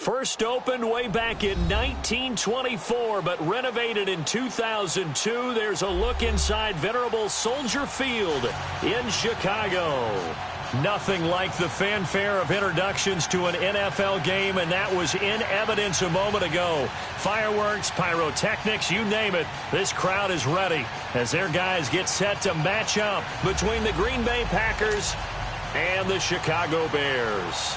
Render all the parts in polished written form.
First opened way back in 1924, but renovated in 2002. There's a look inside venerable Soldier Field in Chicago. Nothing like the fanfare of introductions to an NFL game, and that was in evidence a moment ago. Fireworks, pyrotechnics, you name it. This crowd is ready as their guys get set to match up between the Green Bay Packers and the Chicago Bears.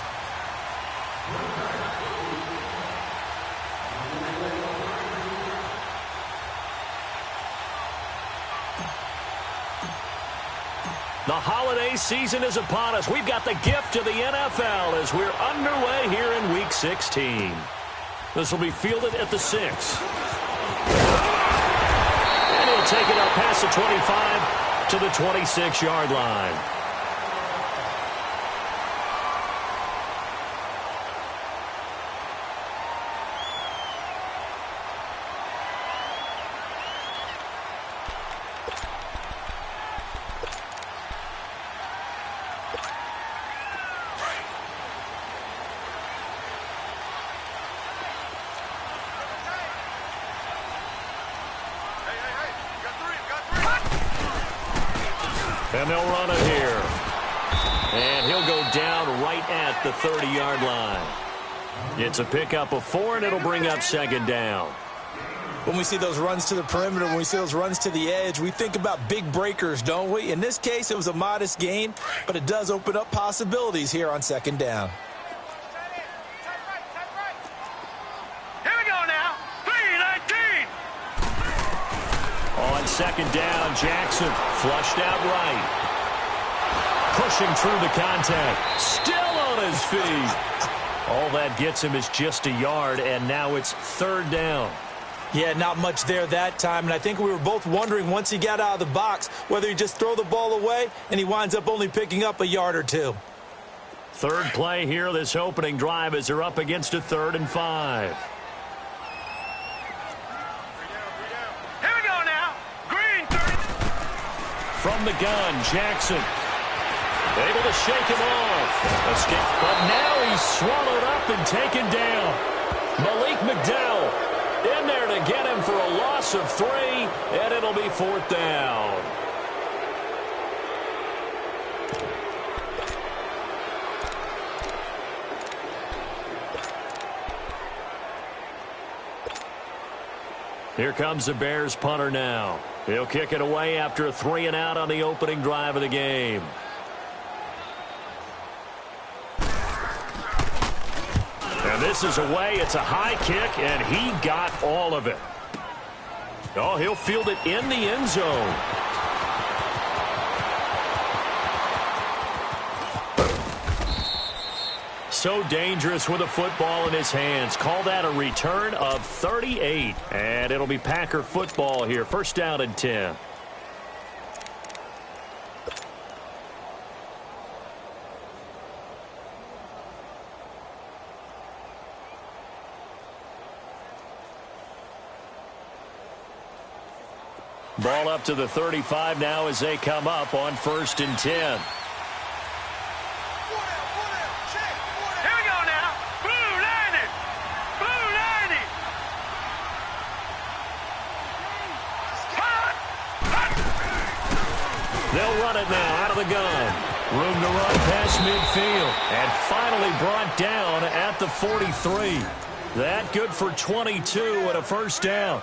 The holiday season is upon us. We've got the gift of the NFL as we're underway here in Week 16. This will be fielded at the 6. And he'll take it up past the 25 to the 26-yard line. And they'll run it here. And he'll go down right at the 30-yard line. It's a pickup of 4, and it'll bring up second down. When we see those runs to the perimeter, when we see those runs to the edge, we think about big breakers, don't we? In this case, it was a modest gain, but it does open up possibilities here on second down. Here we go now. 3-19. On second down, Jackson flushed out right. Pushing through the contact. Still on his feet. All that gets him is just a yard, and now it's third down. Yeah, not much there that time, and I think we were both wondering once he got out of the box whether he just throw the ball away, and he winds up only picking up a yard or two. Third play here, this opening drive, as they're up against a 3rd and 5. Here we go now. Green 30. From the gun, Jackson. Able to shake him off. Escape, but now he's swallowed up and taken down. Malik McDowell in there to get him for a loss of 3, and it'll be 4th down. Here comes the Bears punter now. He'll kick it away after a 3 and out on the opening drive of the game. And this is away. It's a high kick, and he got all of it. Oh, he'll field it in the end zone. So dangerous with a football in his hands. Call that a return of 38. And it'll be Packer football here. First down and 10. Ball up to the 35 now as they come up on 1st and 10. Here we go now. Blue 90. Blue 90. They'll run it now out of the gun. Room to run past midfield. And finally brought down at the 43. That good for 22 and a first down.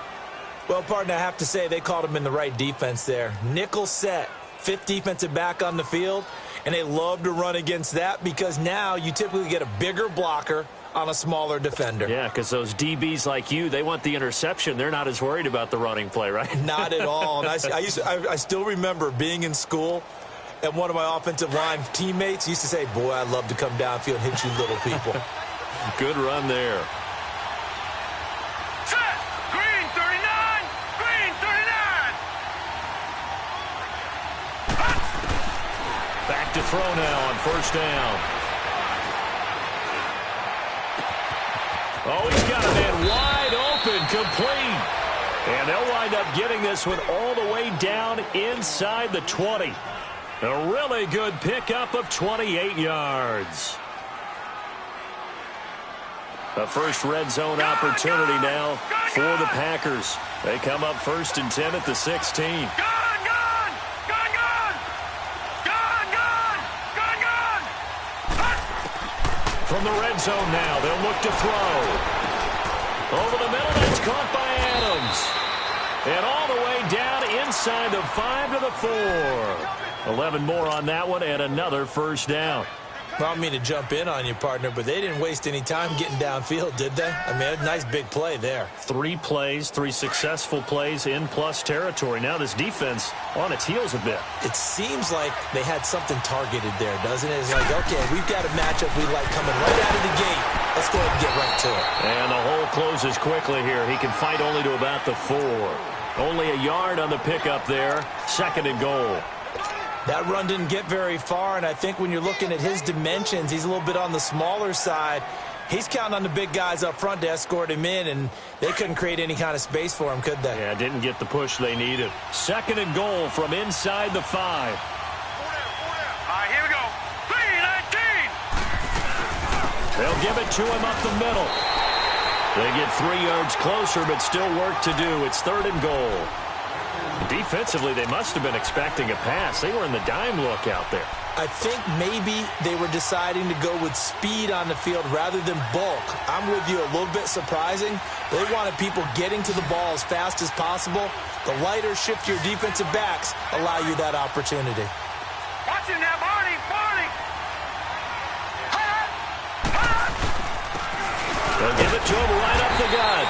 Well, partner, I have to say they called him in the right defense there. Nickel set, 5th defensive back on the field, and they love to run against that because now you typically get a bigger blocker on a smaller defender. Yeah, because those DBs like you, they want the interception. They're not as worried about the running play, right? Not at all. And I still remember being in school, and one of my offensive line teammates used to say, boy, I'd love to come downfield and hit you little people. Good run there. To throw now on first down. Oh, he's got a man wide open, complete. And they'll wind up getting this one all the way down inside the 20. A really good pickup of 28 yards. A first red zone opportunity now for the Packers. They come up 1st and 10 at the 16. From the red zone now, they'll look to throw. Over the middle, it's caught by Adams. And all the way down inside the 5 to the 4. 11 more on that one and another first down. Well, I don't mean to jump in on you, partner, but they didn't waste any time getting downfield, did they? I mean, a nice big play there. 3 plays, 3 successful plays in plus territory. Now this defense on its heels a bit. It seems like they had something targeted there, doesn't it? It's like, okay, we've got a matchup we like coming right out of the gate. Let's go ahead and get right to it. And the hole closes quickly here. He can fight only to about the 4. Only a yard on the pickup there. 2nd and goal. That run didn't get very far, and I think when you're looking at his dimensions, he's a little bit on the smaller side. He's counting on the big guys up front to escort him in, and they couldn't create any kind of space for him, could they? Yeah, didn't get the push they needed. 2nd and goal from inside the 5. All right, here we go. 3-19. They'll give it to him up the middle. They get 3 yards closer, but still work to do. It's 3rd and goal. Defensively, they must have been expecting a pass. They were in the dime look out there. I think maybe they were deciding to go with speed on the field rather than bulk. I'm with you, a little bit surprising. They wanted people getting to the ball as fast as possible. The lighter, shiftier defensive backs allow you that opportunity. Watch him now, Barney. They'll give it to him right up the gut.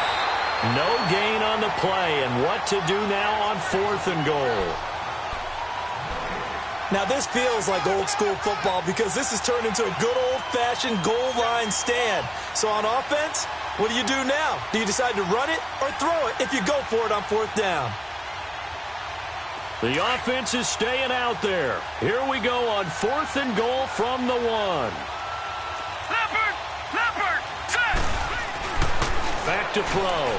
No gain on the play, and what to do now on 4th and goal. Now, this feels like old-school football because this has turned into a good old-fashioned goal line stand. So on offense, what do you do now? Do you decide to run it or throw it if you go for it on 4th down? The offense is staying out there. Here we go on 4th and goal from the 1. Leopard, set. Back to throw.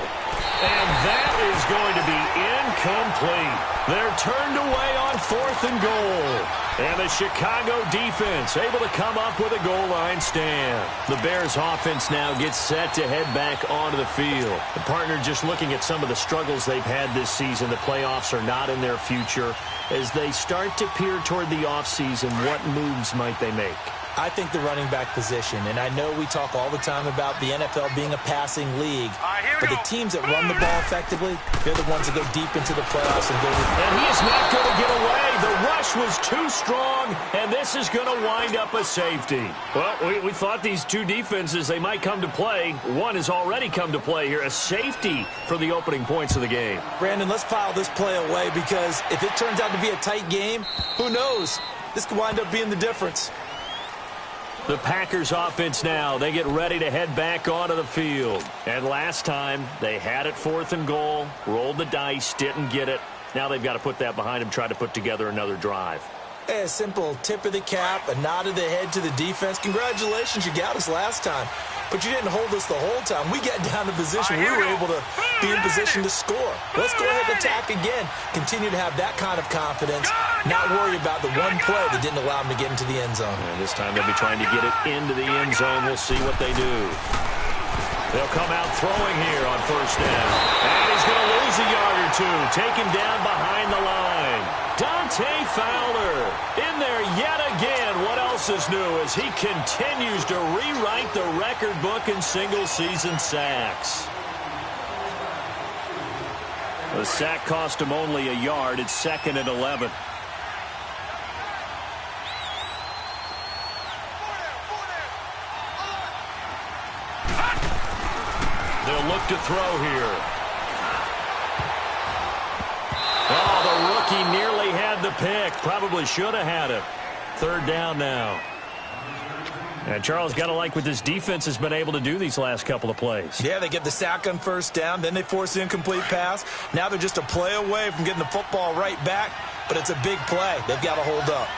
And that is going to be incomplete. They're turned away on 4th and goal. And the Chicago defense able to come up with a goal line stand. The Bears offense now gets set to head back onto the field. The partner just looking at some of the struggles they've had this season. The playoffs are not in their future. As they start to peer toward the offseason, what moves might they make? I think the running back position, and I know we talk all the time about the NFL being a passing league, but the teams that run the ball effectively, they're the ones that go deep into the playoffs and go. And he is not going to get away. The rush was too strong, and this is going to wind up a safety. Well, we thought these two defenses, they might come to play. One has already come to play here, a safety for the opening points of the game. Brandon, let's file this play away because if it turns out to be a tight game, who knows? This could wind up being the difference. The Packers offense now, they get ready to head back onto the field. And last time, they had it 4th and goal, rolled the dice, didn't get it. Now they've got to put that behind them, try to put together another drive. A simple tip of the cap, a nod of the head to the defense. Congratulations, you got us last time. But you didn't hold us the whole time. We got down to position. We were able to be in position to score. Let's go ahead and attack again. Continue to have that kind of confidence. Not worry about the one play that didn't allow them to get into the end zone. And this time they'll be trying to get it into the end zone. We'll see what they do. They'll come out throwing here on 1st down. And he's going to lose a yard or two. Taken down behind the line. Dante Fowler in there yet again. What else is new as he continues to rewrite the record book in single-season sacks. The sack cost him only a yard. It's 2nd and 11. They'll look to throw here. Oh, the rookie nearly had the pick. Probably should have had it. 3rd down now. And Charles, got to like what this defense has been able to do these last couple of plays. Yeah, they get the sack on 1st down, then they force the incomplete pass. Now they're just a play away from getting the football right back, but it's a big play. They've got to hold up.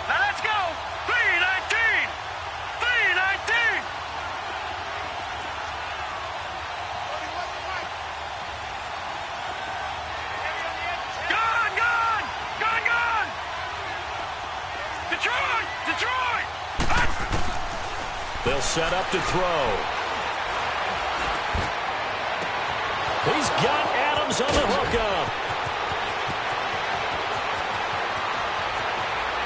Now let's go. 3-19. 3-19. Gone. Detroit. They'll set up to throw. Adams on the hookup.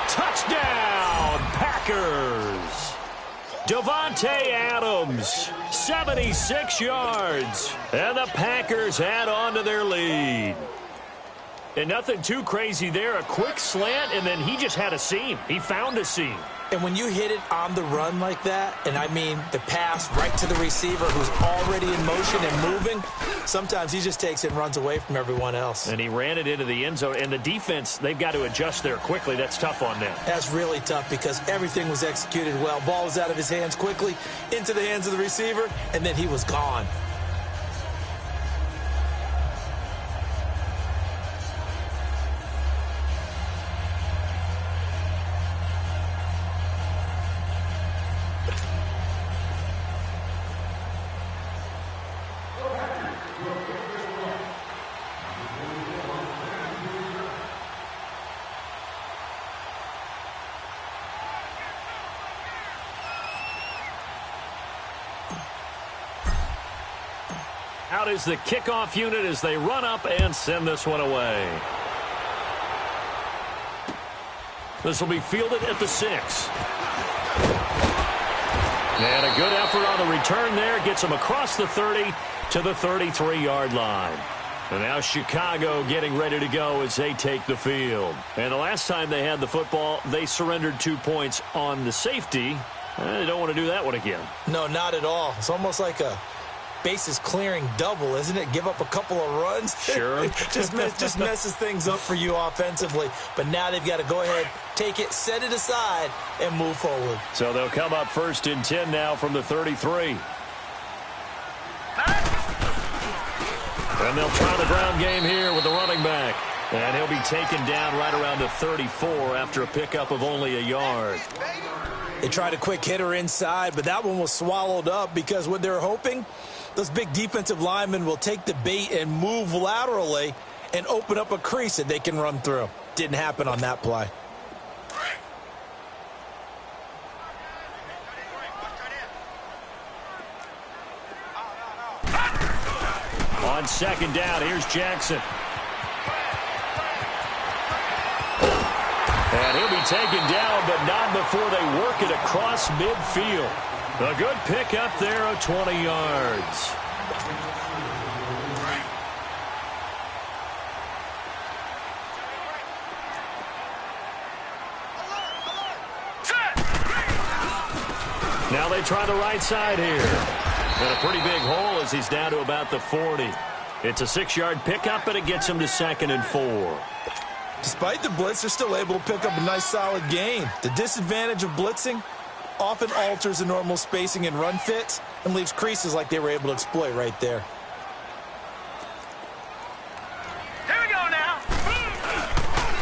Touchdown, Packers. Davante Adams, 76 yards. And the Packers add on to their lead. And nothing too crazy there. A quick slant, and then he just had a seam. He found a seam. And when you hit it on the run like that, and I mean the pass right to the receiver who's already in motion and moving, sometimes he just takes it and runs away from everyone else. And he ran it into the end zone. And the defense, they've got to adjust there quickly. That's tough on them. That's really tough because everything was executed well. Ball was out of his hands quickly, into the hands of the receiver, and then he was gone. Out is the kickoff unit as they run up and send this one away. This will be fielded at the 6. And a good effort on the return there. Gets him across the 30 to the 33-yard line. And now Chicago getting ready to go as they take the field. And the last time they had the football, they surrendered 2 points on the safety. They don't want to do that one again. No, not at all. It's almost like a bases clearing double, isn't it? Give up a couple of runs. Sure. just messes things up for you offensively. But now they've got to go ahead, take it, set it aside, and move forward. So they'll come up 1st and 10 now from the 33. And they'll try the ground game here with the running back. And he'll be taken down right around the 34 after a pickup of only a yard. They tried a quick hitter inside, but that one was swallowed up because what they're hoping, those big defensive linemen will take the bait and move laterally and open up a crease that they can run through. Didn't happen on that play. On 2nd down, here's Jackson. And he'll be taken down, but not before they work it across midfield. A good pick up there of 20 yards. Now they try the right side here. And a pretty big hole as he's down to about the 40. It's a 6-yard pickup, but it gets him to 2nd and 4. Despite the blitz, they're still able to pick up a nice solid gain. The disadvantage of blitzing often alters the normal spacing and run fits and leaves creases like they were able to exploit right there. Here we go now.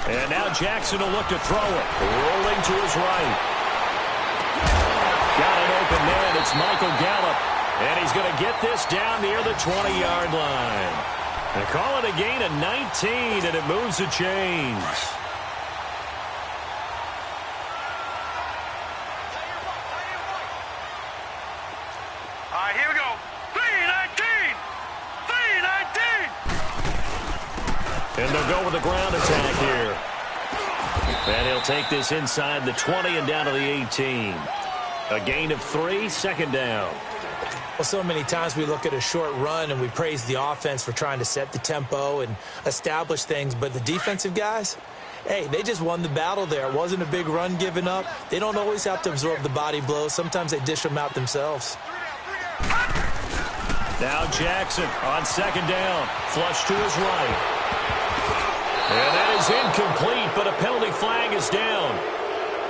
And now Jackson will look to throw it. Rolling to his right. Got an open man. It's Michael Gallup. And he's going to get this down near the 20-yard line. They call it a gain of 19, and it moves the chains. All right, here we go. 3-19. 3-19. And they'll go with the ground attack here. And he'll take this inside the 20 and down to the 18. A gain of 3, 2nd down. Well, so many times we look at a short run and we praise the offense for trying to set the tempo and establish things. But the defensive guys, hey, they just won the battle there. It wasn't a big run given up. They don't always have to absorb the body blows. Sometimes they dish them out themselves. Now Jackson on 2nd down. Flush to his right. And that is incomplete, but a penalty flag is down.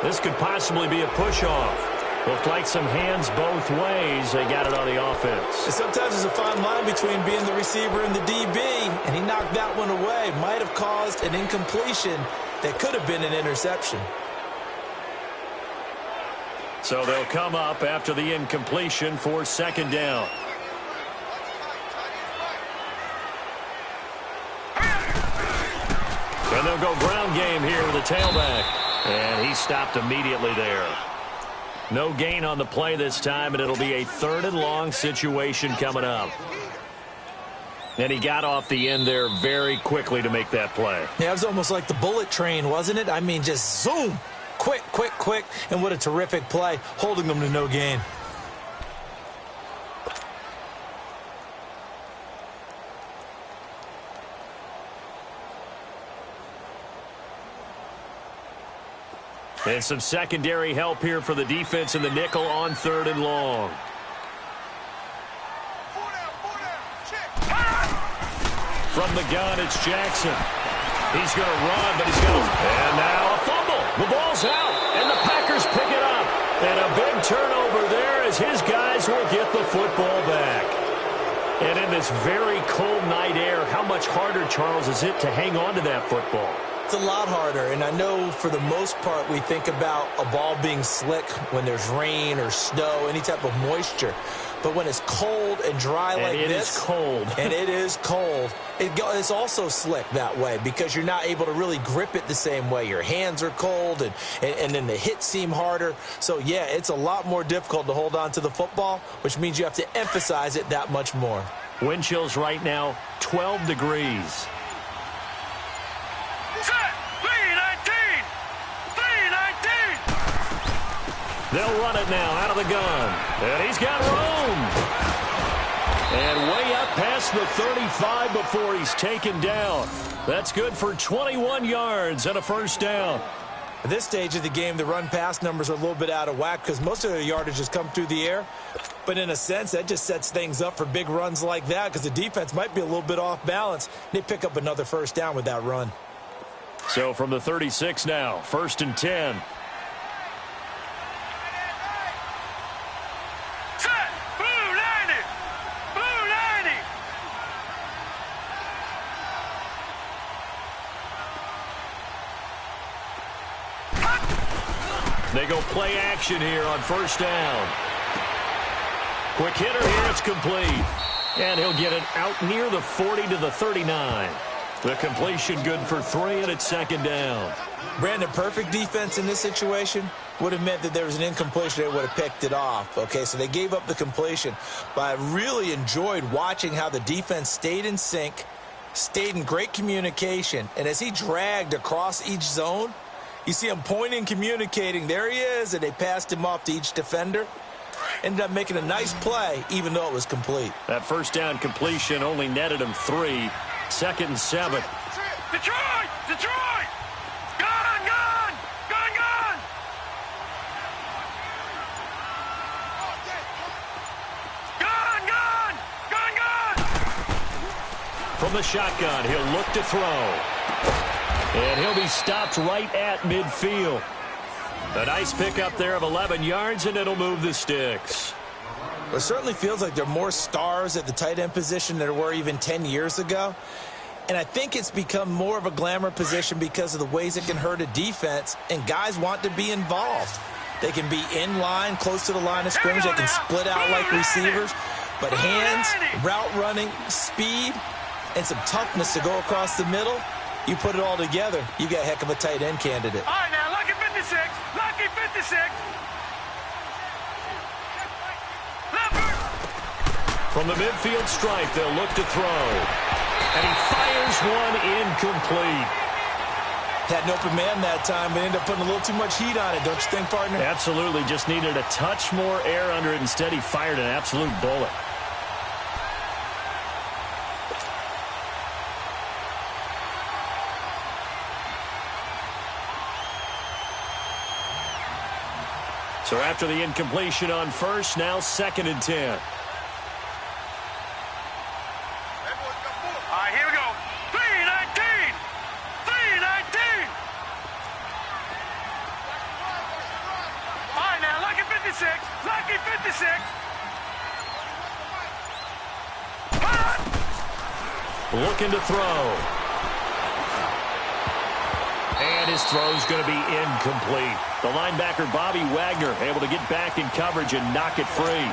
This could possibly be a push-off. Looked like some hands both ways. They got it on the offense. And sometimes there's a fine line between being the receiver and the DB, and he knocked that one away. Might have caused an incompletion that could have been an interception. So they'll come up after the incompletion for 2nd down. And they'll go ground game here with a tailback. And he stopped immediately there. No gain on the play this time, and it'll be a 3rd and long situation coming up. And he got off the end there very quickly to make that play. Yeah, it was almost like the bullet train, wasn't it? I mean, just zoom. Quick, quick, quick. And what a terrific play, holding them to no gain. And some secondary help here for the defense in the nickel on 3rd and long. From the gun, it's Jackson. He's going to run, but he's going to... And now a fumble. The ball's out, and the Packers pick it up. And a big turnover there as his guys will get the football back. And in this very cold night air, how much harder, Charles, is it to hang on to that football? It's a lot harder, and I know for the most part we think about a ball being slick when there's rain or snow, any type of moisture. But when it's cold and dry like this, and it is cold, and it is cold, it's also slick that way because you're not able to really grip it the same way. Your hands are cold, and then the hits seem harder. So, yeah, it's a lot more difficult to hold on to the football, which means you have to emphasize it that much more. Wind chills right now, 12 degrees. They'll run it now out of the gun. And he's got room. And way up past the 35 before he's taken down. That's good for 21 yards and a first down. At this stage of the game, the run-pass numbers are a little bit out of whack because most of their yardage has come through the air. But in a sense, that just sets things up for big runs like that because the defense might be a little bit off balance. They pick up another first down with that run. So from the 36 now, 1st and 10. They go play action here on 1st down. Quick hitter here, it's complete. And he'll get it out near the 40 to the 39. The completion good for 3, and it's 2nd down. Brandon, perfect defense in this situation would have meant that there was an incompletion. They would have picked it off. Okay, so they gave up the completion. But I really enjoyed watching how the defense stayed in sync, stayed in great communication, and as he dragged across each zone, you see him pointing, communicating. There he is, and they passed him off to each defender. Ended up making a nice play, even though it was complete. That 1st down completion only netted him 3. 2nd and 7. Detroit! Detroit! Gun! Gun! Gun! Gun! Gun! Gun! Gun! Gun! From the shotgun, he'll look to throw. And he'll be stopped right at midfield. A nice pickup there of 11 yards, and it'll move the sticks. Well, it certainly feels like there are more stars at the tight end position than there were even 10 years ago. And I think it's become more of a glamour position because of the ways it can hurt a defense, and guys want to be involved. They can be in line, close to the line of scrimmage. They can split out like receivers. But hands, route running, speed, and some toughness to go across the middle, you put it all together, you got a heck of a tight end candidate. All right, now, lucky 56. Lucky 56. From the midfield stripe, they'll look to throw. And he fires one incomplete. Had an open man that time, but ended up putting a little too much heat on it, don't you think, partner? Absolutely. Just needed a touch more air under it. Instead, he fired an absolute bullet. So after the incompletion on 1st, now 2nd and 10. All right, here we go. 319. 319. All right, now, lucky 56. Lucky 56. Looking to throw. And his throw's going to be incomplete. The linebacker, Bobby Wagner, able to get back in coverage and knock it free.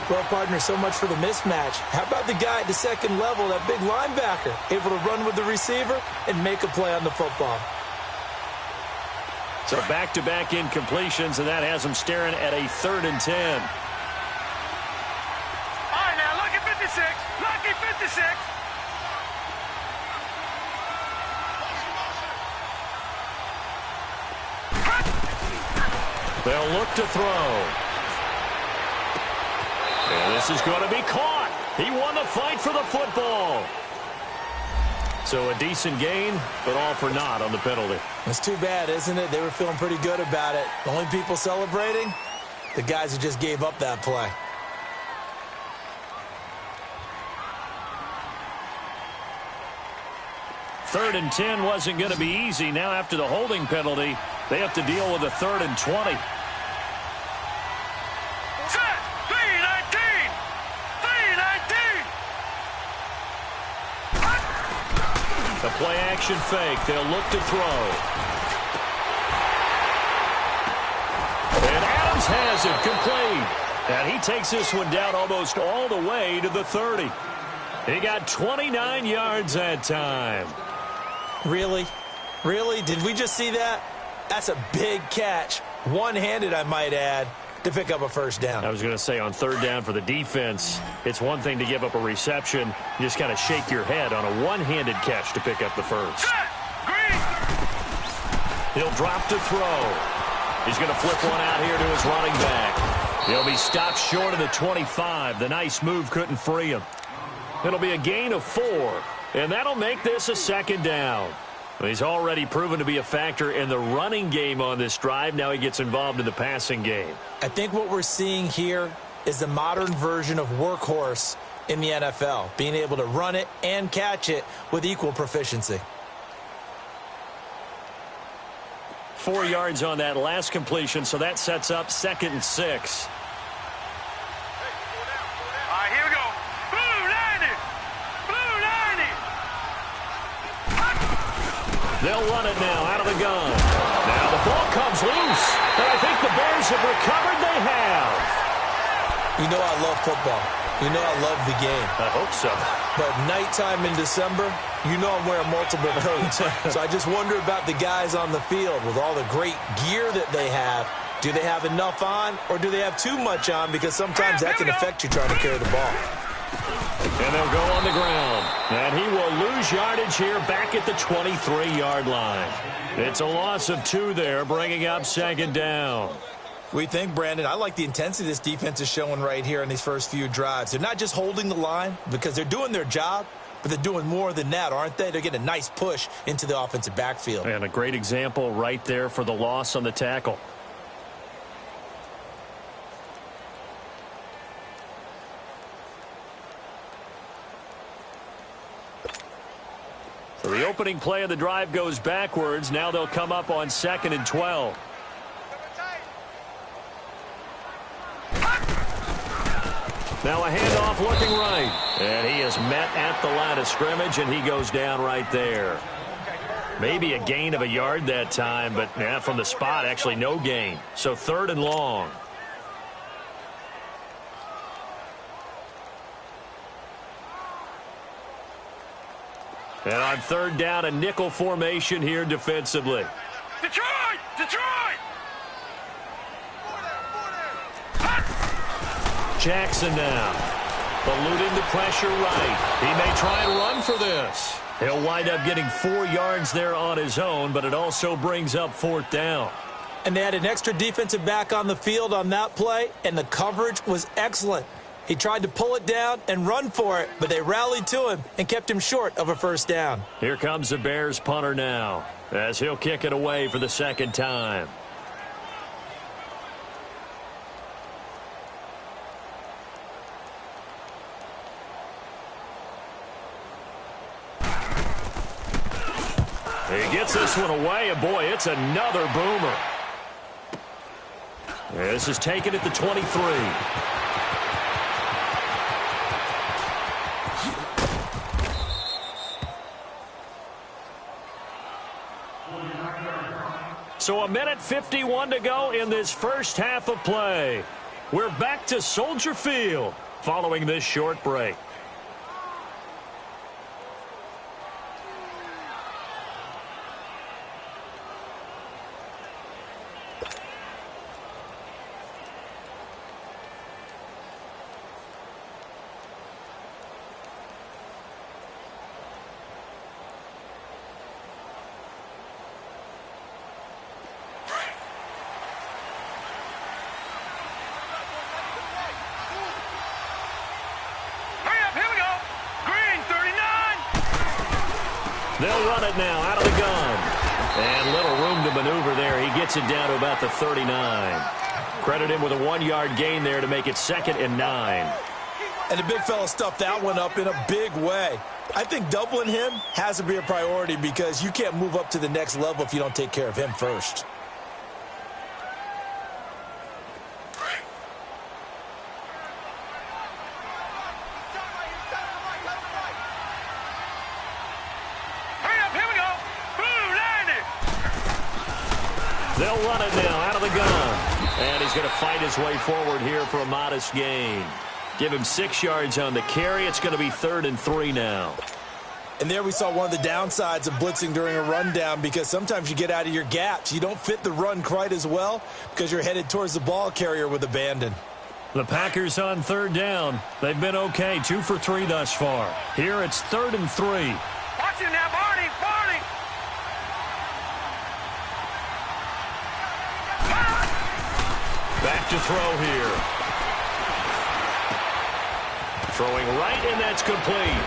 Well, partner, so much for the mismatch. How about the guy at the second level, that big linebacker, able to run with the receiver and make a play on the football? So back-to-back incompletions, and that has him staring at a 3rd and 10. All right, now, lucky 56. Lucky 56. They'll look to throw. And this is going to be caught. He won the fight for the football. So a decent gain, but all for naught on the penalty. It's too bad, isn't it? They were feeling pretty good about it. The only people celebrating, the guys who just gave up that play. Third and 10 wasn't going to be easy. Now after the holding penalty, they have to deal with a 3rd and 20. Set. 3-19. 3-19. The play action fake. They'll look to throw. And Adams has it complete. And he takes this one down almost all the way to the 30. He got 29 yards that time. Really? Really? Did we just see that? That's a big catch. One-handed, I might add, to pick up a first down. I was going to say on 3rd down for the defense, it's one thing to give up a reception. You just kind of shake your head on a one-handed catch to pick up the first. Green. He'll drop to throw. He's going to flip one out here to his running back. He'll be stopped short of the 25. The nice move couldn't free him. It'll be a gain of 4. And that'll make this a 2nd down. He's already proven to be a factor in the running game on this drive. Now he gets involved in the passing game. I think what we're seeing here is the modern version of workhorse in the NFL, being able to run it and catch it with equal proficiency. 4 yards on that last completion, so that sets up 2nd and 6. Here we go. Blue 90. Blue 90. They'll run it now out of the gun. Now the ball comes loose. And I think the Bears have recovered. They have. You know I love football. You know I love the game. I hope so. But nighttime in December, you know I'm wearing multiple coats. So I just wonder about the guys on the field with all the great gear that they have. Do they have enough on, or do they have too much on? Because sometimes that can affect you trying to carry the ball. And they'll go on the ground. And he will lose yardage here back at the 23-yard line. It's a loss of 2 there, bringing up 2nd down. We think, Brandon, I like the intensity this defense is showing right here in these first few drives. They're not just holding the line because they're doing their job, but they're doing more than that, aren't they? They're getting a nice push into the offensive backfield. And a great example right there for the loss on the tackle. So the opening play of the drive goes backwards. Now they'll come up on 2nd and 12. Now a handoff looking right. And he is met at the line of scrimmage, and he goes down right there. Maybe a gain of a yard that time, but from the spot, actually no gain. So 3rd and long. And on 3rd down, a nickel formation here defensively. Detroit! Detroit! Jackson now. Eluding the pressure right. He may try and run for this. He'll wind up getting 4 yards there on his own, but it also brings up 4th down. And they had an extra defensive back on the field on that play, and the coverage was excellent. He tried to pull it down and run for it, but they rallied to him and kept him short of a first down. Here comes the Bears punter now, as he'll kick it away for the 2nd time. He gets this one away, and boy, it's another boomer. This is taken at the 23. So 1:51 to go in this first half of play. We're back to Soldier Field following this short break. They'll run it now out of the gun. And little room to maneuver there. He gets it down to about the 39. Credit him with a 1-yard gain there to make it 2nd and 9. And the big fella stuffed that one up in a big way. I think doubling him has to be a priority because you can't move up to the next level if you don't take care of him first. They'll run it now out of the gun. And he's going to fight his way forward here for a modest gain. Give him 6 yards on the carry. It's going to be 3rd and 3 now. And there we saw one of the downsides of blitzing during a rundown because sometimes you get out of your gaps. You don't fit the run quite as well because you're headed towards the ball carrier with abandon. The Packers on 3rd down. They've been okay, 2 for 3 thus far. Here it's 3rd and 3. Watch him now, Barney. Back to throw here. Throwing right, and that's complete.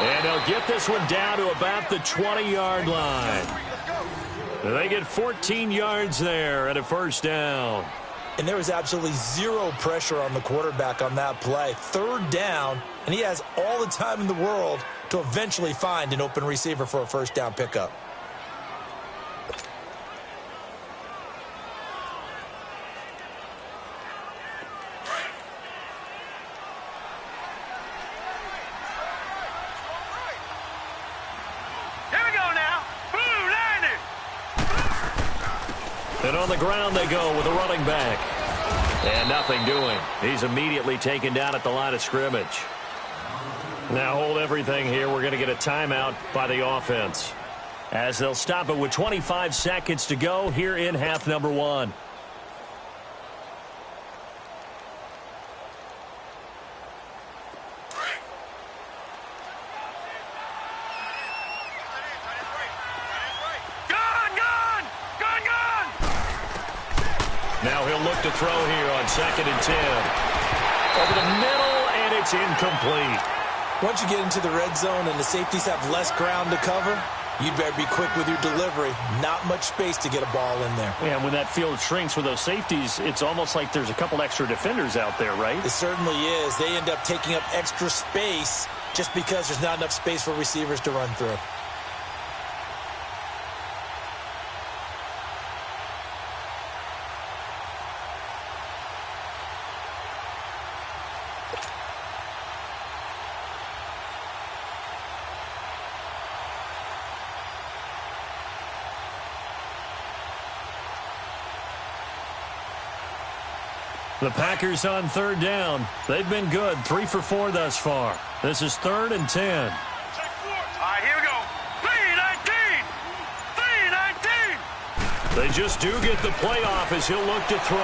And they'll get this one down to about the 20-yard line. They get 14 yards there at a 1st down. And there was absolutely zero pressure on the quarterback on that play. 3rd down, and he has all the time in the world to eventually find an open receiver for a 1st down pickup. And on the ground they go with a running back. And nothing doing. He's immediately taken down at the line of scrimmage. Now hold everything here. We're going to get a timeout by the offense. As they'll stop it with 25 seconds to go here in half number 1. Now he'll look to throw here on 2nd and 10. Over the middle, and it's incomplete. Once you get into the red zone and the safeties have less ground to cover, you'd better be quick with your delivery. Not much space to get a ball in there. Yeah, and when that field shrinks with those safeties, it's almost like there's a couple extra defenders out there, right? It certainly is. They end up taking up extra space just because there's not enough space for receivers to run through. The Packers on 3rd down. They've been good, 3 for 4 thus far. This is 3rd and 10. All right, here we go. 3-19. 3-19. They just do get the playoff as he'll look to throw.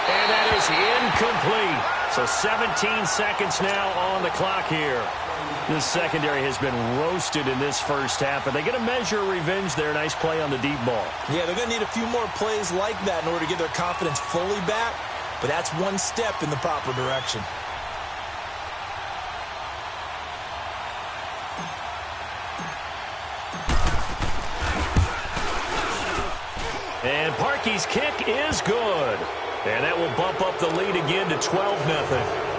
And that is incomplete. So 17 seconds now on the clock here. This secondary has been roasted in this 1st half, but they get a measure of revenge there. Nice play on the deep ball. Yeah, they're going to need a few more plays like that in order to get their confidence fully back, but that's one step in the proper direction. And Parkey's kick is good. And that will bump up the lead again to 12-0.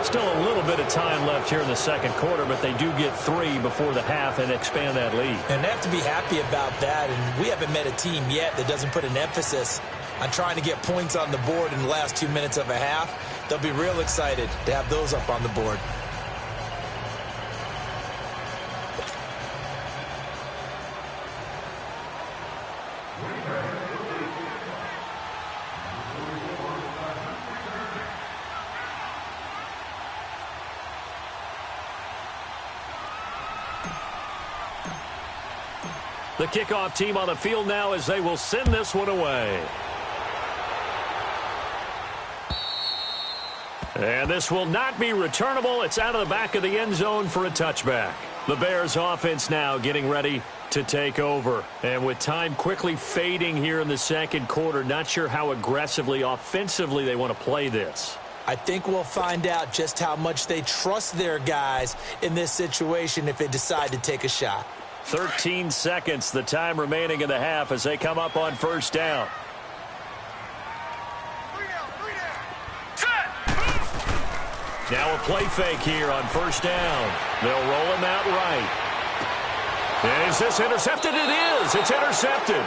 Still a little bit of time left here in the 2nd quarter, but they do get 3 before the half and expand that lead. And they have to be happy about that, and we haven't met a team yet that doesn't put an emphasis on trying to get points on the board in the last 2 minutes of a half. They'll be real excited to have those up on the board. The kickoff team on the field now as they will send this one away. And this will not be returnable. It's out of the back of the end zone for a touchback. The Bears offense now getting ready to take over. And with time quickly fading here in the 2nd quarter, not sure how aggressively, offensively they want to play this. I think we'll find out just how much they trust their guys in this situation if they decide to take a shot. 13 seconds, the time remaining in the half as they come up on first down. Now a play fake here on first down. They'll roll him out right. Is this intercepted? It is. It's intercepted.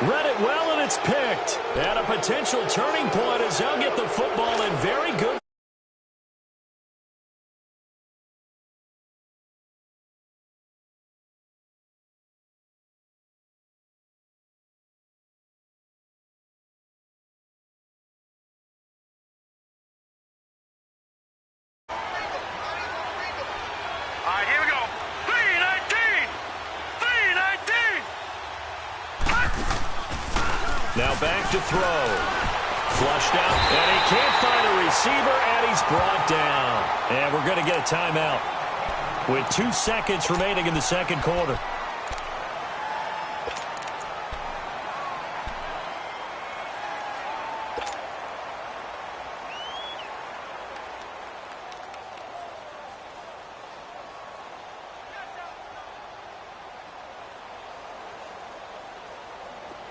Read it well, and it's picked. And a potential turning point as they'll get the football in very good. All right, here we go. 3-19. 3-19. Now back to throw. Flushed out, and he can't find a receiver, and he's brought down. And we're going to get a timeout with 2 seconds remaining in the second quarter.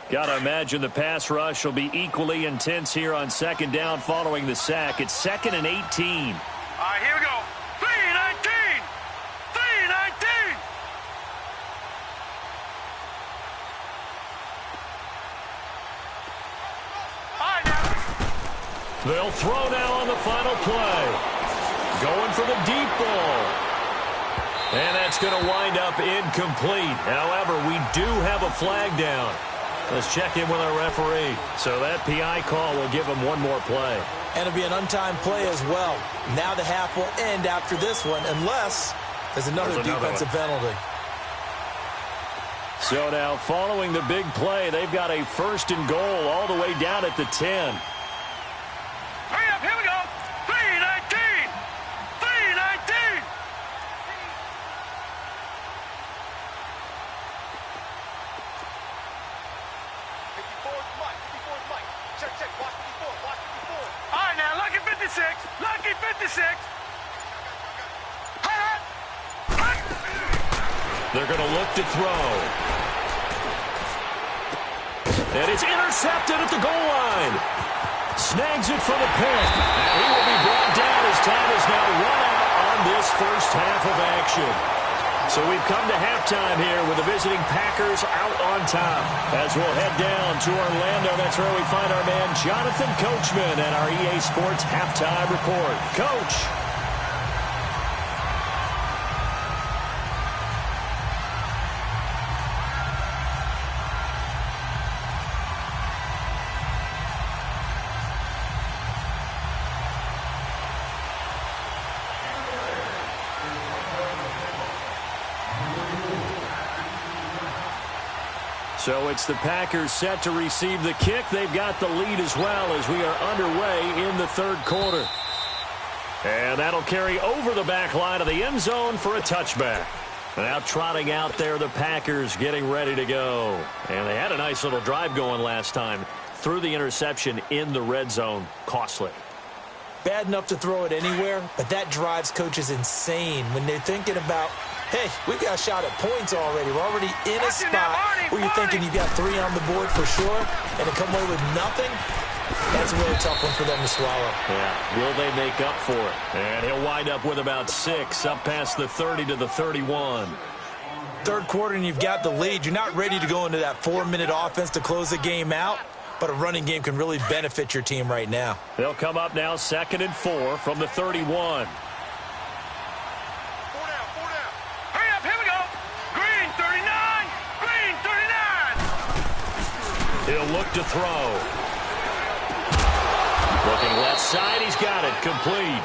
Got to imagine the pass rush will be equally intense here on second down following the sack. It's 2nd and 18. All right, here we go. 3-19. 3-19. All right, now. They'll throw now on the final play. Going for the deep ball. And that's going to wind up incomplete. However, we do have a flag down. Let's check in with our referee. So that PI call will give him one more play. And it'll be an untimed play as well. Now the half will end after this one unless there's another defensive penalty. So now following the big play, they've got a 1st and goal all the way down at the 10. Hurry up, here we go. 3-19. 3-19. All right, now, lucky 56. Lucky 56. They're going to look to throw. And it's intercepted at the goal line. Snags it for the pick. And he will be brought down as time is now run out on this first half of action. So we've come to halftime here with the visiting Packers out on top. As we'll head down to Orlando, that's where we find our man Jonathan Coachman and our EA Sports Halftime Report. Coach. So it's the Packers set to receive the kick. They've got the lead as well as we are underway in the third quarter. And that'll carry over the back line of the end zone for a touchback. Now trotting out there, the Packers getting ready to go. And they had a nice little drive going last time. Threw the interception in the red zone. Costly. Bad enough to throw it anywhere, but that drives coaches insane when they're thinking about, hey, we've got a shot at points already. We're already in a spot where you're thinking you've got 3 on the board for sure, and to come away with nothing, that's a really tough one for them to swallow. Yeah, will they make up for it? And he'll wind up with about 6, up past the 30 to the 31. Third quarter, and you've got the lead. You're not ready to go into that 4-minute offense to close the game out, but a running game can really benefit your team right now. They'll come up now 2nd and 4 from the 31. He'll look to throw. Looking left side, he's got it, complete.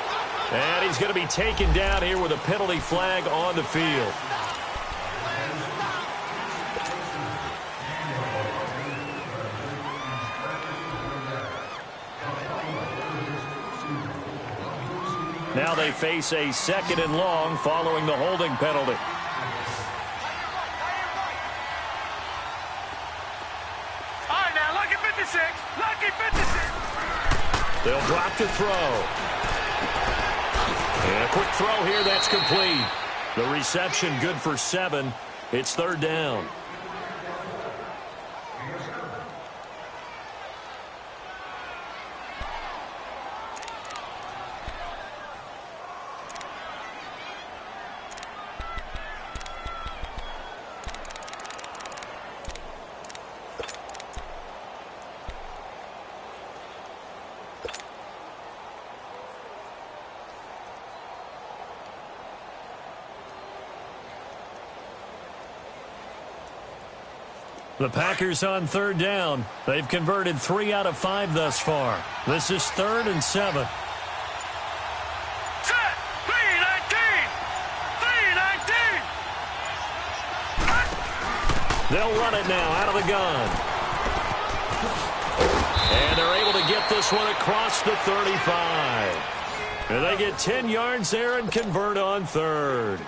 And he's going to be taken down here with a penalty flag on the field. Now they face a 2nd and long following the holding penalty. They'll drop drop to throw. And a quick throw here, that's complete. The reception good for 7. It's third down. The Packers on third down. They've converted 3 out of 5 thus far. This is 3rd and 7. Set. 3-19. 3-19. They'll run it now out of the gun. And they're able to get this one across the 35. And they get 10 yards there and convert on 3rd.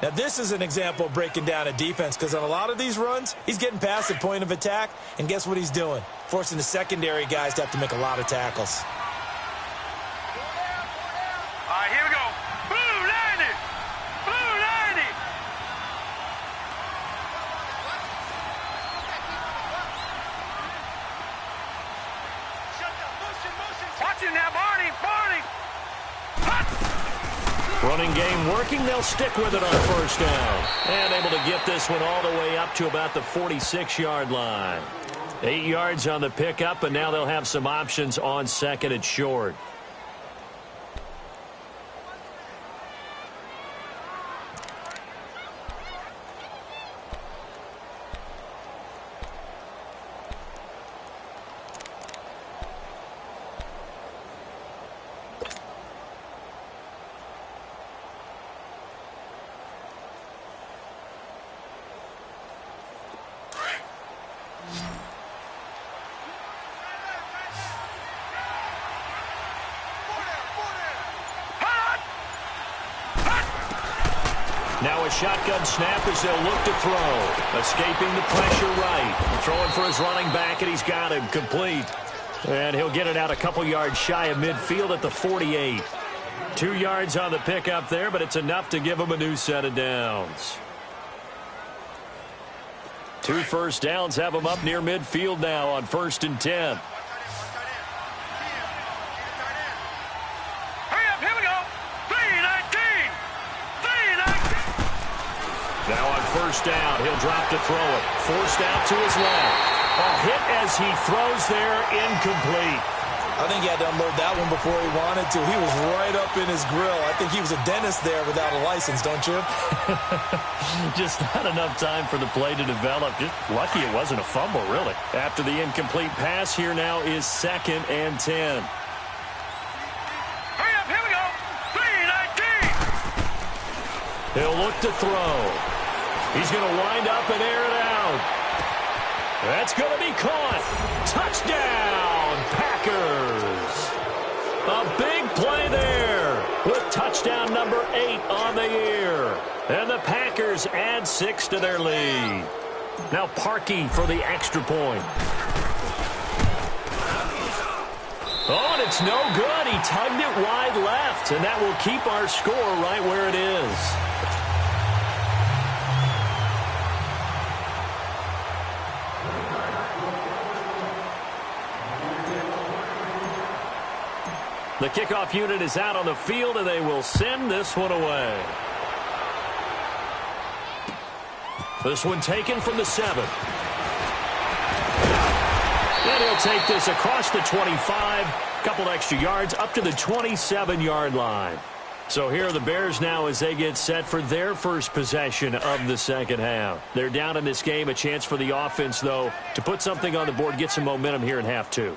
Now, this is an example of breaking down a defense because on a lot of these runs, he's getting past the point of attack, and guess what he's doing? Forcing the secondary guys to have to make a lot of tackles. All right, here we go. Blue 90. Blue 90. Watch him now, Barney. Barney. Running game working. They'll stick with it on first down. And able to get this one all the way up to about the 46-yard line. 8 yards on the pickup, and now they'll have some options on 2nd and short. Now a shotgun snap as they'll look to throw. Escaping the pressure right. Throwing for his running back, and he's got him complete. And he'll get it out a couple yards shy of midfield at the 48. 2 yards on the pickup there, but it's enough to give him a new set of downs. 2 first downs have him up near midfield now on 1st and 10. Now on first down, he'll drop to throw it. Forced out to his left. A hit as he throws there, incomplete. I think he had to unload that one before he wanted to. He was right up in his grill. I think he was a dentist there without a license, don't you? Just not enough time for the play to develop. Just lucky it wasn't a fumble, really. After the incomplete pass, here now is 2nd and 10. Hurry up, here we go. 3-19. He'll look to throw. He's going to wind up and air it out. That's going to be caught. Touchdown, Packers. A big play there with touchdown number 8 on the year. And the Packers add 6 to their lead. Now Parkey for the extra point. Oh, and it's no good. He tugged it wide left, and that will keep our score right where it is. The kickoff unit is out on the field, and they will send this one away. This one taken from the 7. And he'll take this across the 25, a couple extra yards, up to the 27-yard line. So here are the Bears now as they get set for their first possession of the second half. They're down in this game, a chance for the offense, though, to put something on the board, get some momentum here in half 2.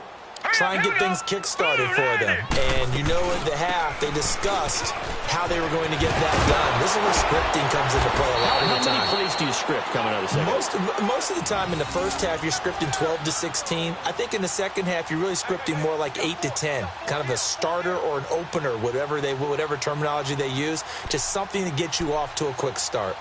Try and get things kick-started for them. And you know at the half, they discussed how they were going to get that done. This is where scripting comes into play a lot of the time. How many plays do you script coming out of the second? Most of the time in the first half, you're scripting 12 to 16. I think in the second half, you're really scripting more like 8 to 10. Kind of a starter or an opener, whatever terminology they use. Just something to get you off to a quick start.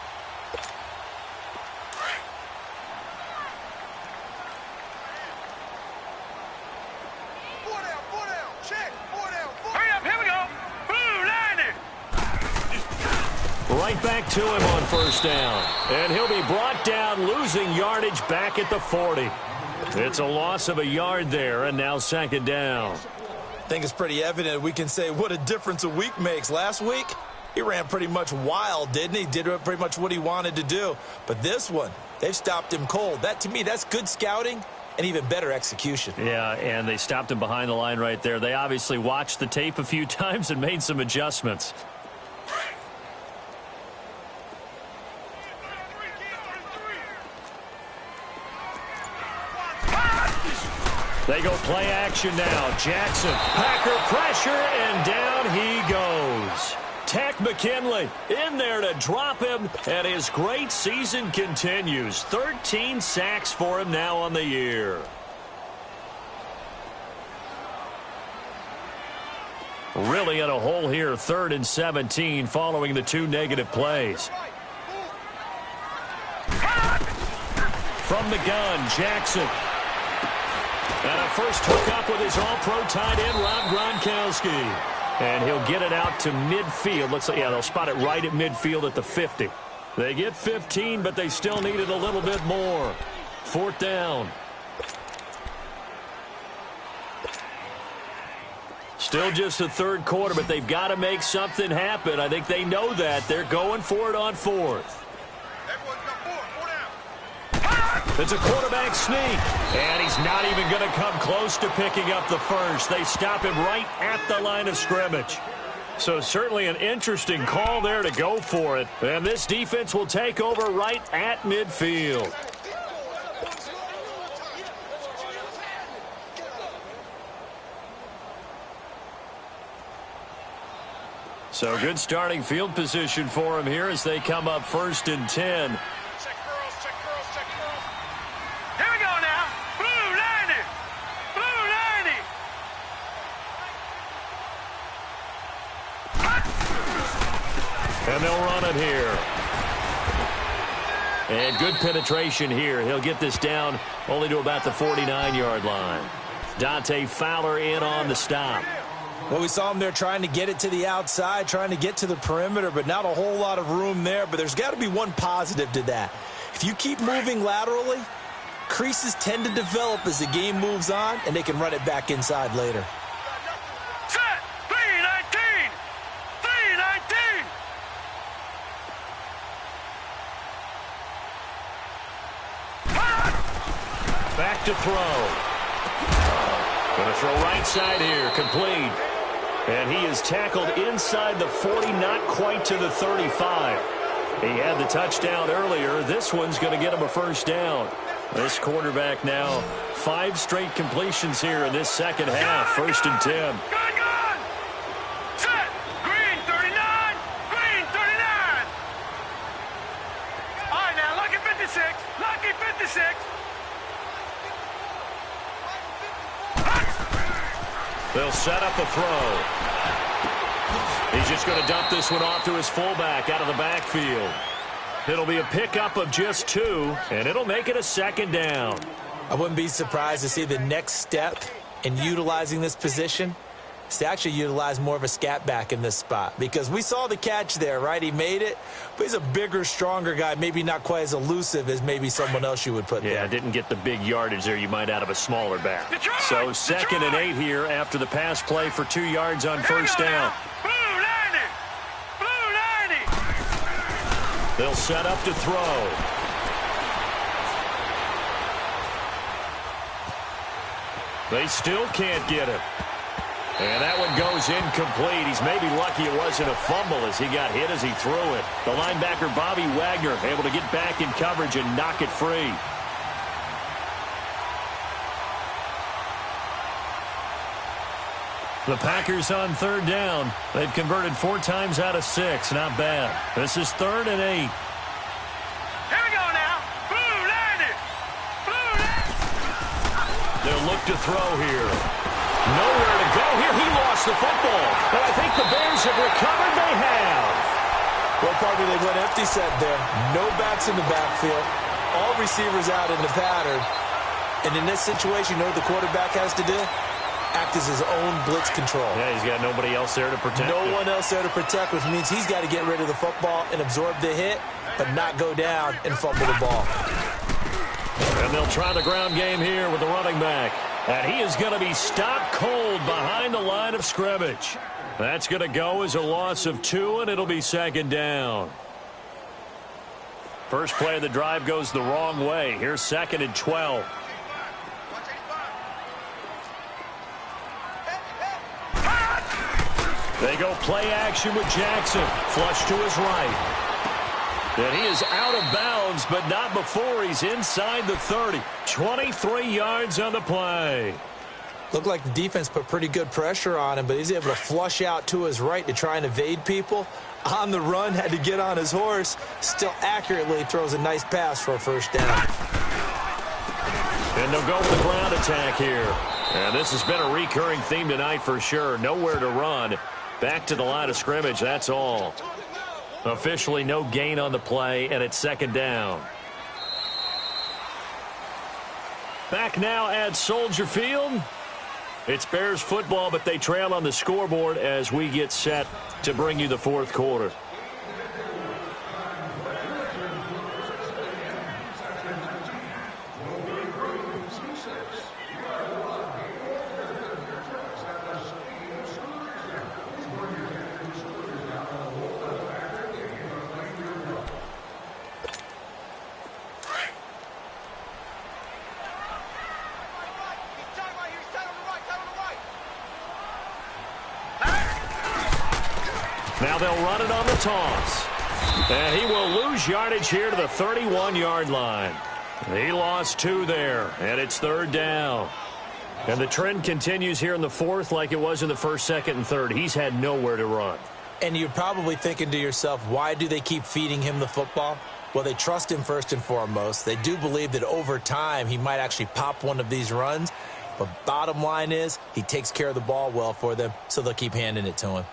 right back to him on first down. And he'll be brought down, losing yardage back at the 40. It's a loss of a yard there, and now second down. I think it's pretty evident we can say what a difference a week makes. Last week, he ran pretty much wild, didn't he? Did pretty much what he wanted to do. But this one, they've stopped him cold. That, to me, that's good scouting and even better execution. Yeah, and they stopped him behind the line right there. They obviously watched the tape a few times and made some adjustments. They go play action now. Jackson, Packer pressure, and down he goes. Tech McKinley in there to drop him, and his great season continues. 13 sacks for him now on the year. Really in a hole here, 3rd and 17 following the 2 negative plays. From the gun, Jackson. And a first hook up with his all-pro tight end, Rob Gronkowski. And he'll get it out to midfield. Looks like, yeah, they'll spot it right at midfield at the 50. They get 15, but they still need it a little bit more. 4th down. Still just the 3rd quarter, but they've got to make something happen. I think they know that. They're going for it on 4th. It's a quarterback sneak, and he's not even going to come close to picking up the first. They stop him right at the line of scrimmage. So certainly an interesting call there to go for it. And this defense will take over right at midfield. So good starting field position for him here as they come up 1st and 10. And they'll run it here. And good penetration here. He'll get this down only to about the 49-yard line. Dante Fowler in on the stop. Well, we saw him there trying to get it to the outside, trying to get to the perimeter, but not a whole lot of room there. But there's got to be one positive to that. If you keep moving laterally, creases tend to develop as the game moves on, and they can run it back inside later. Back to throw. Going to throw right side here, complete. And he is tackled inside the 40, not quite to the 35. He had the touchdown earlier. This one's going to get him a first down. This quarterback now 5 straight completions here in this second half. 1st and 10. Set. Green 39. Green 39. All right, now lucky 56. Lucky 56. They'll set up a throw. He's just going to dump this one off to his fullback out of the backfield. It'll be a pickup of just 2, and it'll make it a 2nd down. I wouldn't be surprised to see the next step in utilizing this position is to actually utilize more of a scat back in this spot, because we saw the catch there, right? He made it, but he's a bigger, stronger guy, maybe not quite as elusive as maybe someone else you would put there. Yeah, didn't get the big yardage there you might out of a smaller back. So 2nd and 8 here after the pass play for 2 yards on first down. Blue 90. Blue 90. They'll set up to throw. They still can't get it. And that one goes incomplete. He's maybe lucky it wasn't a fumble as he got hit as he threw it. The linebacker, Bobby Wagner, able to get back in coverage and knock it free. The Packers on 3rd down. They've converted 4 times out of 6. Not bad. This is 3rd and 8. Here we go now. Blue 90. Blue 90. They'll look to throw here. Nowhere to go here. He lost the football. But I think the Bears have recovered. They have. Well, partner, they went empty set there. No backs in the backfield. All receivers out in the pattern. And in this situation, you know what the quarterback has to do? act as his own blitz control. Yeah, he's got nobody else there to protect No him. one else there to protect, which means he's got to get rid of the football and absorb the hit, but not go down and fumble the ball. And they'll try the ground game here with the running back. And he is going to be stopped cold behind the line of scrimmage. That's going to go as a loss of 2, and it'll be second down. First play of the drive goes the wrong way. Here's 2nd and 12. They go play action with Jackson. Flush to his right. And he is out of bounds, but not before he's inside the 30. 23 yards on the play. Looked like the defense put pretty good pressure on him, but he's able to flush out to his right to try and evade people. On the run, had to get on his horse. Still accurately throws a nice pass for a first down. And they'll go with the ground attack here. And this has been a recurring theme tonight for sure. Nowhere to run. Back to the line of scrimmage, that's all. Officially no gain on the play, and it's second down. Back now at Soldier Field. It's Bears football, but they trail on the scoreboard as we get set to bring you the fourth quarter. Now they'll run it on the toss. And he will lose yardage here to the 31-yard line. He lost 2 there, and it's third down. And the trend continues here in the fourth like it was in the first, second, and third. He's had nowhere to run. And you're probably thinking to yourself, why do they keep feeding him the football? Well, they trust him first and foremost. They do believe that over time he might actually pop one of these runs. But bottom line is he takes care of the ball well for them, so they'll keep handing it to him.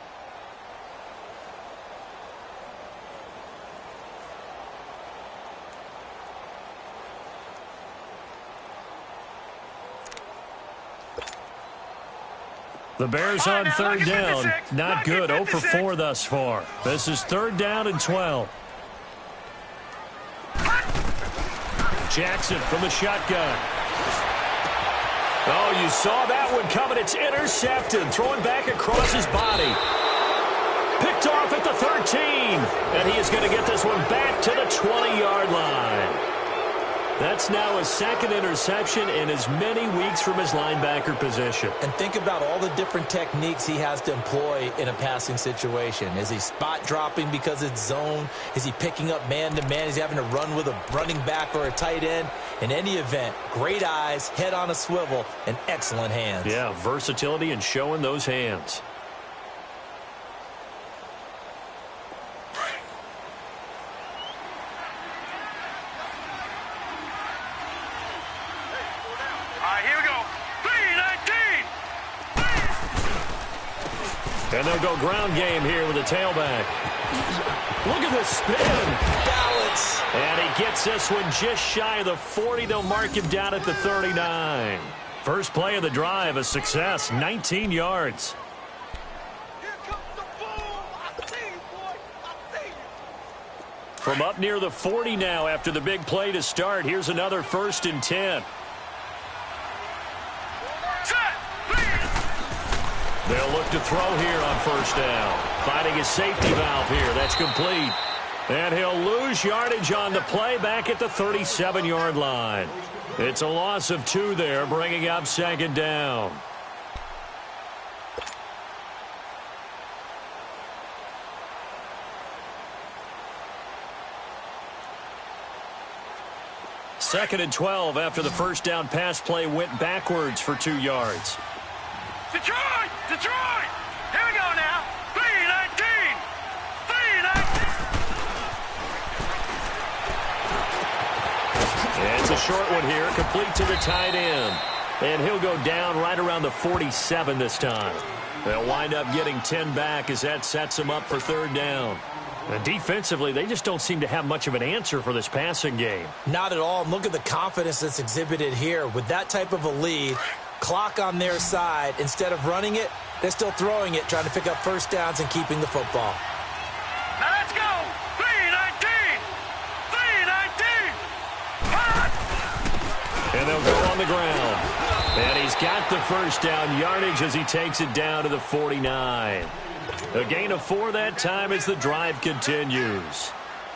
The Bears on third down. Not good. 0 for 4 thus far. This is third down and 12. Jackson from the shotgun. Oh, you saw that one coming. It's intercepted. Throwing back across his body. Picked off at the 13. And he is going to get this one back to the 20-yard line. That's now his second interception in as many weeks from his linebacker position. And think about all the different techniques he has to employ in a passing situation. Is he spot dropping because it's zone? Is he picking up man-to-man? Is he having to run with a running back or a tight end? In any event, great eyes, head on a swivel, and excellent hands. Yeah, versatility and showing those hands. And they'll go ground game here with a tailback. Look at the spin. Balance. And he gets this one just shy of the 40. They'll mark him down at the 39. First play of the drive, a success, 19 yards. Here comes the boom. I see you, boy. I see you. From up near the 40 now after the big play to start. Here's another 1st and 10. They'll look to throw here on first down. Finding his safety valve here. That's complete. And he'll lose yardage on the play back at the 37-yard line. It's a loss of 2 there, bringing up second down. Second and 12 after the first down pass play went backwards for 2 yards. Detroit! Detroit! Here we go now. 3-19! 3-19! And it's a short one here, complete to the tight end. And he'll go down right around the 47 this time. They'll wind up getting 10 back as that sets him up for third down. And defensively, they just don't seem to have much of an answer for this passing game. Not at all. And look at the confidence that's exhibited here. With that type of a lead, Clock on their side. Instead of running it, they're still throwing it, trying to pick up first downs and keeping the football. Now let's go. 3-19. 3-19. And they'll go on the ground. And he's got the first down yardage as he takes it down to the 49. A gain of 4 that time as the drive continues.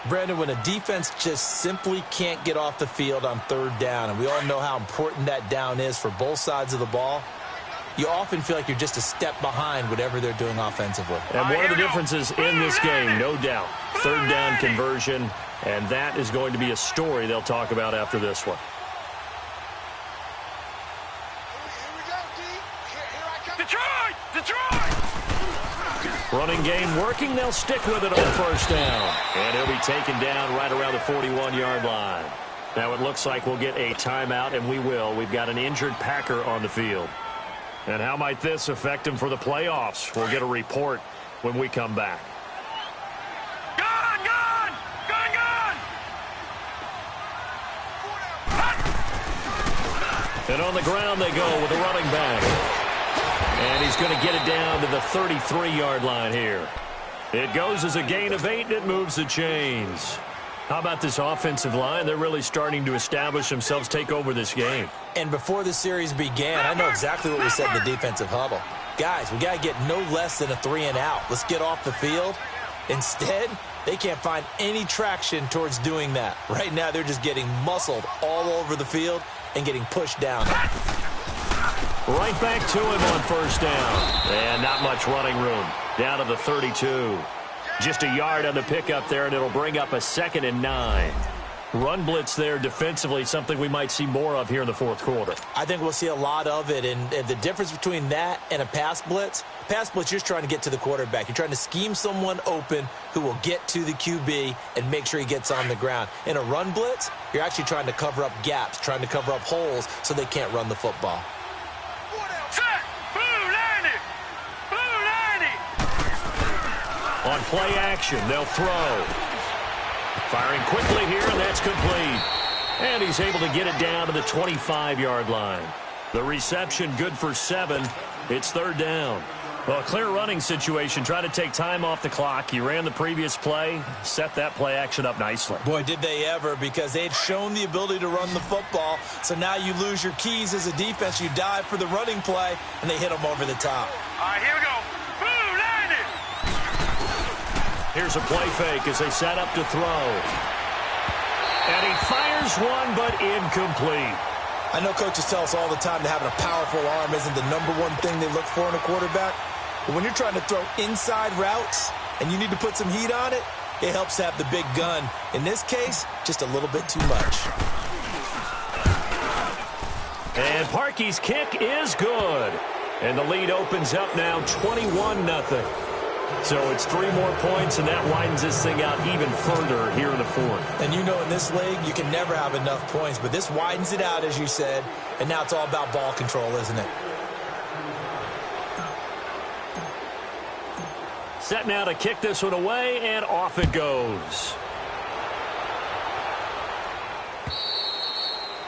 Brandon, when a defense just simply can't get off the field on third down, and we all know how important that down is for both sides of the ball, you often feel like you're just a step behind whatever they're doing offensively. And one of the differences in this game, no doubt, third down conversion, and that is going to be a story they'll talk about after this one. Detroit! Detroit! Running game working. They'll stick with it on first down. And he'll be taken down right around the 41-yard line. Now it looks like we'll get a timeout, and we will. We've got an injured Packer on the field. And how might this affect him for the playoffs? We'll get a report when we come back. Gone! Gone! Gone! Gone! And on the ground they go with a running back. And he's going to get it down to the 33-yard line here. It goes as a gain of 8, and it moves the chains. How about this offensive line? They're really starting to establish themselves, take over this game. And before the series began, I know exactly what we said in the defensive huddle. Guys, we got to get no less than a 3-and-out. Let's get off the field. Instead, they can't find any traction towards doing that. Right now, they're just getting muscled all over the field and getting pushed down. Right back to him on first down. And not much running room. Down to the 32. Just a yard on the pickup there, and it'll bring up a 2nd and 9. Run blitz there defensively, something we might see more of here in the fourth quarter. I think we'll see a lot of it, and the difference between that and a pass blitz, you're just trying to get to the quarterback. You're trying to scheme someone open who will get to the QB and make sure he gets on the ground. In a run blitz, you're actually trying to cover up gaps, trying to cover up holes so they can't run the football. Set! Blue 90! Blue 90! On play action, they'll throw. Firing quickly here, and that's complete. And he's able to get it down to the 25-yard line. The reception good for 7. It's third down. Well, a clear running situation. Try to take time off the clock. He ran the previous play, set that play action up nicely. Boy, did they ever, because they had shown the ability to run the football. So now you lose your keys as a defense. You dive for the running play, and they hit them over the top. All right, here we go. Blue 90! Here's a play fake as they set up to throw. And he fires one, but incomplete. I know coaches tell us all the time that having a powerful arm isn't the number one thing they look for in a quarterback. But when you're trying to throw inside routes and you need to put some heat on it, it helps to have the big gun. In this case, just a little bit too much. And Parkey's kick is good. And the lead opens up now 21-0. So it's 3 more points, and that widens this thing out even further here in the fourth. And you know in this league, you can never have enough points. But this widens it out, as you said. And now it's all about ball control, isn't it? Set now to kick this one away, and off it goes.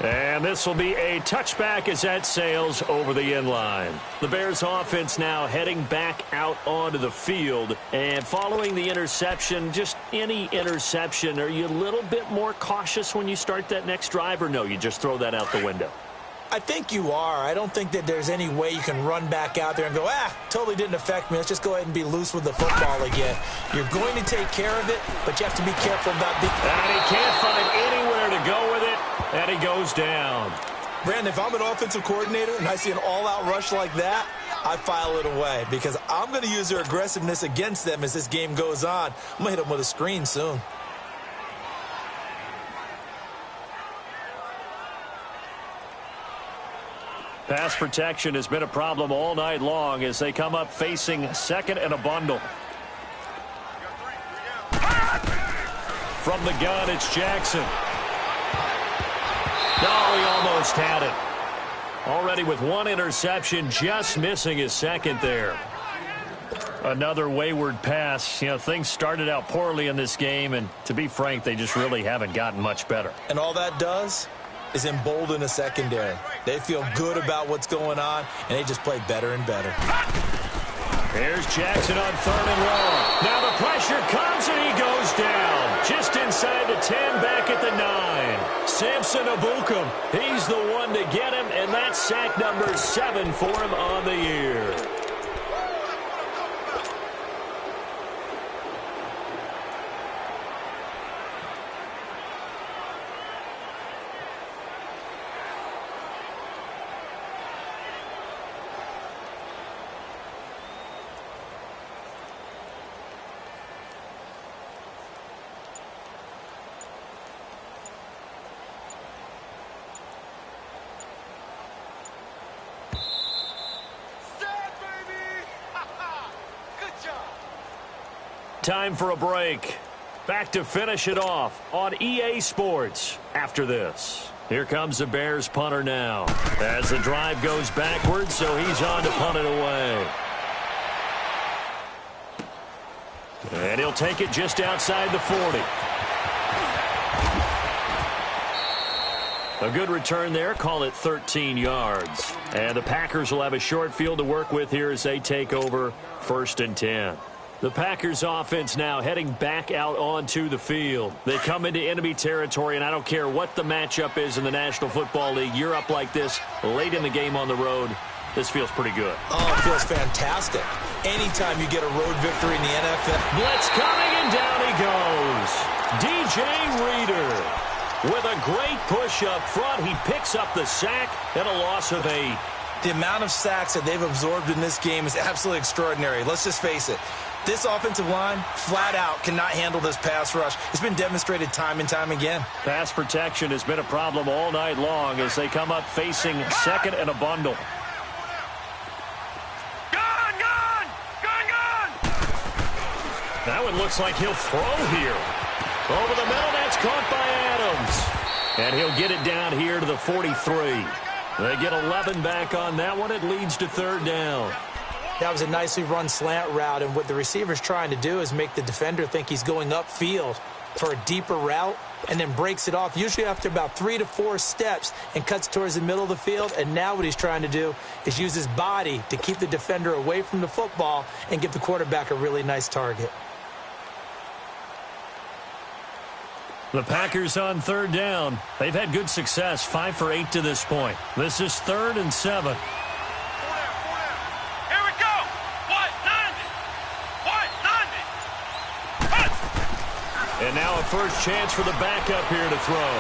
And this will be a touchback as that sails over the end line. The Bears offense now heading back out onto the field. And following the interception, just any interception, are you a little bit more cautious when you start that next drive, or no, you just throw that out the window? I think you are. I don't think that there's any way you can run back out there and go, totally didn't affect me. Let's just go ahead and be loose with the football again. You're going to take care of it, but you have to be careful about being... And he can't find anywhere to go with it, and he goes down. Brandon, if I'm an offensive coordinator and I see an all-out rush like that, I file it away because I'm going to use their aggressiveness against them as this game goes on. I'm going to hit them with a screen soon. Pass protection has been a problem all night long as they come up facing second and a bundle. From the gun, it's Jackson. No, he almost had it. Already with 1 interception, just missing his second there. Another wayward pass. You know, things started out poorly in this game, and to be frank, they just really haven't gotten much better. And all that does is embolden a secondary. They feel good about what's going on, and they just play better and better. Here's Jackson on 3rd and long. Now the pressure comes, and he goes down. Just inside the 10, back at the 9. Samson Abukum, he's the one to get him, and that's sack number 7 for him on the year. Time for a break. Back to finish it off on EA Sports after this. Here comes the Bears punter now as the drive goes backwards, so he's on to punt it away. And he'll take it just outside the 40. A good return there. Call it 13 yards. And the Packers will have a short field to work with here as they take over 1st and 10. The Packers offense now heading back out onto the field. They come into enemy territory, and I don't care what the matchup is in the National Football League. You're up like this late in the game on the road. This feels pretty good. Oh, it feels fantastic. Anytime you get a road victory in the NFL. Blitz coming, and down he goes. DJ Reader with a great push up front. He picks up the sack and a loss of 8. The amount of sacks that they've absorbed in this game is absolutely extraordinary. Let's just face it. This offensive line, flat out, cannot handle this pass rush. It's been demonstrated time and time again. Pass protection has been a problem all night long as they come up facing 2nd and a bundle. Gone, gone, gone, gone. That one looks like he'll throw here. Over the middle, that's caught by Adams. And he'll get it down here to the 43. They get 11 back on that one. It leads to 3rd down. That was a nicely run slant route, and what the receiver's trying to do is make the defender think he's going upfield for a deeper route and then breaks it off, usually after about 3 to 4 steps, and cuts towards the middle of the field. And now what he's trying to do is use his body to keep the defender away from the football and give the quarterback a really nice target. The Packers on 3rd down. They've had good success, 5 for 8 to this point. This is 3rd and 7. And now a first chance for the backup here to throw.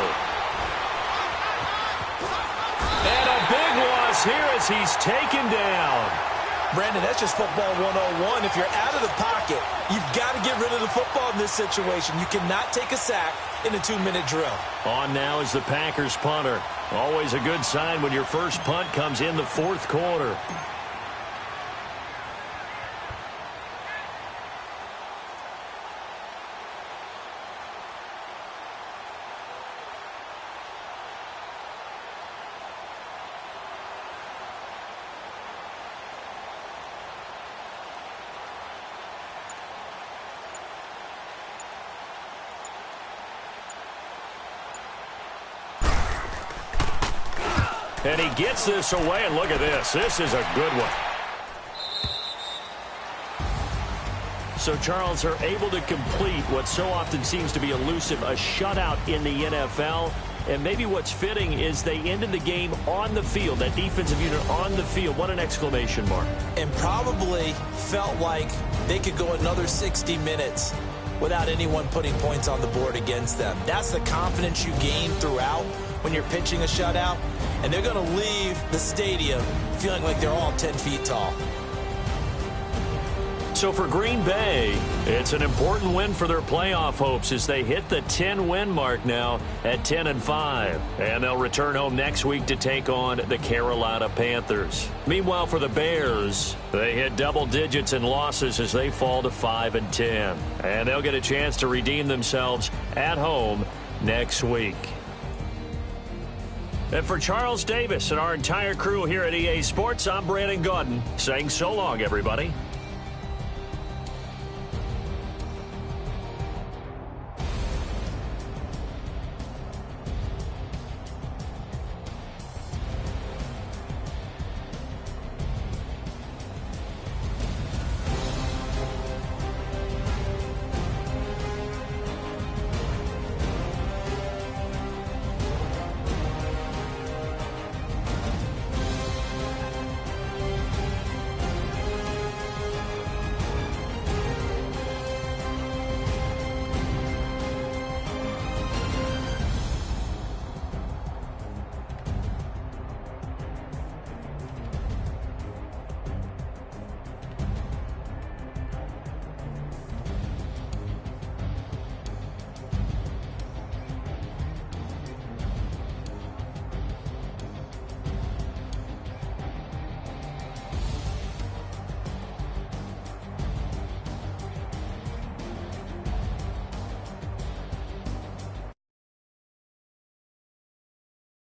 And a big loss here as he's taken down. Brandon, that's just football 101. If you're out of the pocket, you've got to get rid of the football in this situation. You cannot take a sack in a 2-minute drill. On now is the Packers punter. Always a good sign when your first punt comes in the 4th quarter. And he gets this away, and look at this. This is a good one. So, Charles, are able to complete what so often seems to be elusive, a shutout in the NFL. And maybe what's fitting is they ended the game on the field, that defensive unit on the field. What an exclamation mark. And probably felt like they could go another 60 minutes without anyone putting points on the board against them. That's the confidence you gain throughout when you're pitching a shutout. And they're going to leave the stadium feeling like they're all 10 feet tall. So for Green Bay, it's an important win for their playoff hopes as they hit the 10-win mark now at 10-5. And they'll return home next week to take on the Carolina Panthers. Meanwhile, for the Bears, they hit double digits in losses as they fall to 5-10. And they'll get a chance to redeem themselves at home next week. And for Charles Davis and our entire crew here at EA Sports, I'm Brandon Gaudin saying so long, everybody.